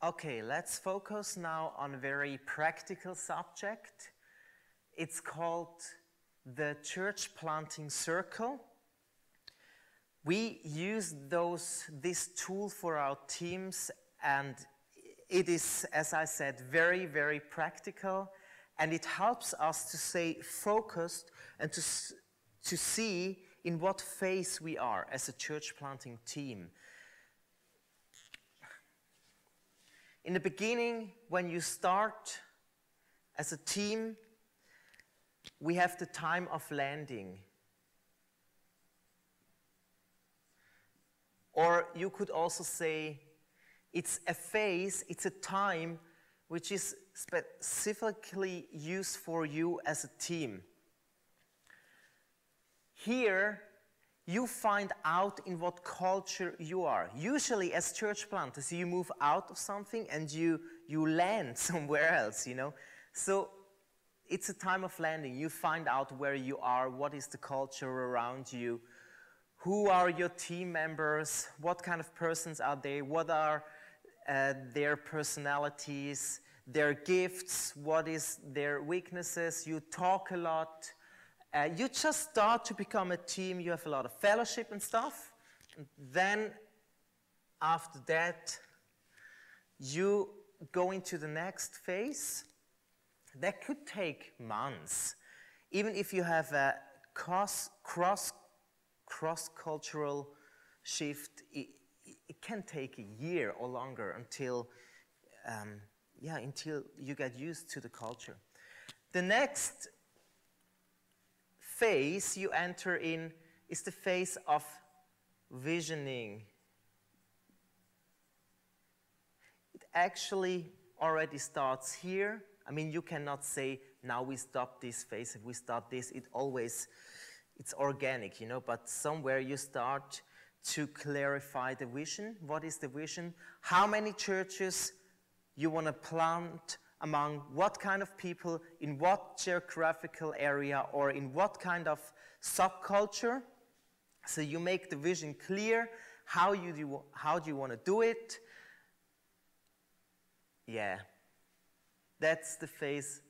Okay, let's focus now on a very practical subject. It's called the church planting circle. We use this tool for our teams, and it is, as I said, very, very practical, and it helps us to stay focused and to see in what phase we are as a church planting team. In the beginning, when you start as a team, we have the time of landing. Or you could also say it's a phase, it's a time which is specifically used for you as a team. Here, you find out in what culture you are. Usually as church planters, you move out of something and you land somewhere else, you know. So it's a time of landing. You find out where you are, what is the culture around you, who are your team members, what kind of persons are they, what are their personalities, their gifts, what is their weaknesses. You talk a lot. You just start to become a team. You have a lot of fellowship and stuff. And then after that, you go into the next phase. That could take months. Even if you have a cross-cultural shift, it can take a year or longer until you get used to the culture. The next phase you enter in is the phase of visioning. It actually already starts here. I mean, you cannot say, now we stop this phase and we start this. It's organic, you know, but somewhere you start to clarify the vision. What is the vision? How many churches you want to plant, among what kind of people, in what geographical area, or in what kind of subculture. So you make the vision clear. How do you want to do it? Yeah, that's the phase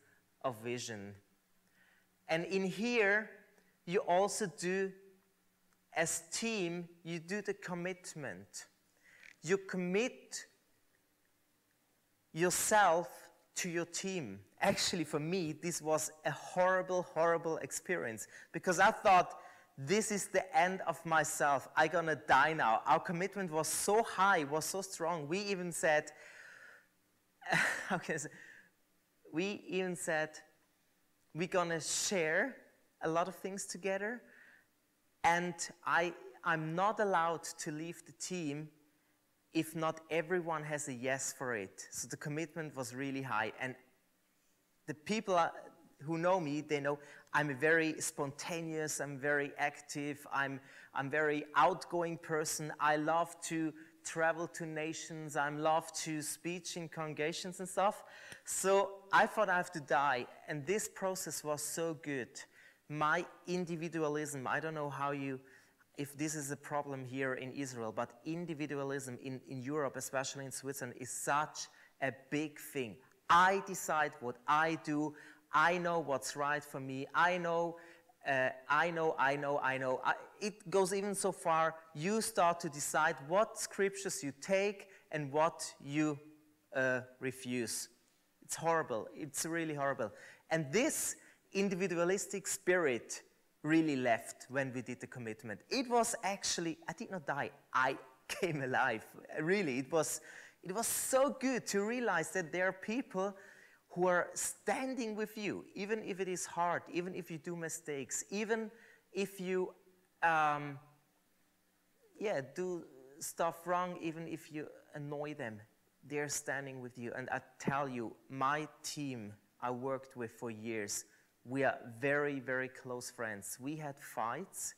of vision. And in here, you also do, as team, you do the commitment. You commit yourself to your team. Actually, for me, this was a horrible, horrible experience, because I thought, this is the end of myself. I'm gonna die now. Our commitment was so high, was so strong. We even said, we're gonna share a lot of things together, and I'm not allowed to leave the team if not everyone has a yes for it. So the commitment was really high. And the people who know me, they know I'm a very spontaneous, I'm very active, I'm very outgoing person. I love to travel to nations, I love to speak in congregations and stuff. So I thought I have to die. And this process was so good. My individualism, I don't know if this is a problem here in Israel, but individualism in Europe, especially in Switzerland, is such a big thing. I decide what I do. I know what's right for me. I know. It goes even so far, you start to decide what scriptures you take and what you refuse. It's horrible. It's really horrible. And this individualistic spirit really left when we did the commitment. It was actually, I did not die, I came alive. Really, it was so good to realize that there are people who are standing with you, even if it is hard, even if you do mistakes, even if you do stuff wrong, even if you annoy them, they're standing with you. And I tell you, my team I worked with for years, we are very, very close friends. We had fights,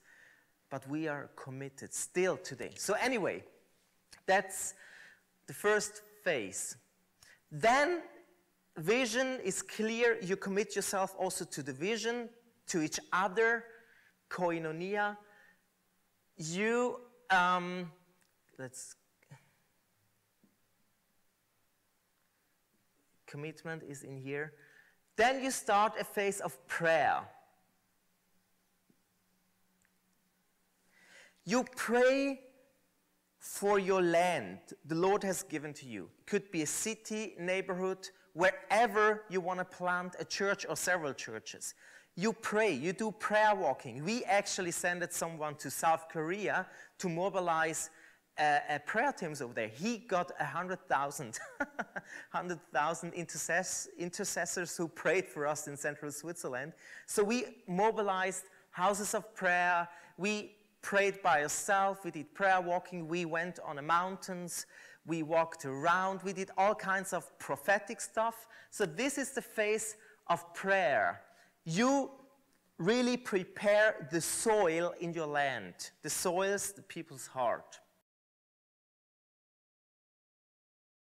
but we are committed still today. So anyway, that's the first phase. Then vision is clear. You commit yourself also to the vision, to each other, koinonia. You, commitment is in here. Then you start a phase of prayer. You pray for your land the Lord has given to you. It could be a city, neighborhood, wherever you want to plant a church or several churches. You pray, you do prayer walking. We actually sent someone to South Korea to mobilize prayer teams over there. He got 100,000 intercessors who prayed for us in central Switzerland. So we mobilized houses of prayer. We prayed by ourselves. We did prayer walking. We went on the mountains. We walked around. We did all kinds of prophetic stuff. So this is the phase of prayer. You really prepare the soil in your land. The soil is the people's heart.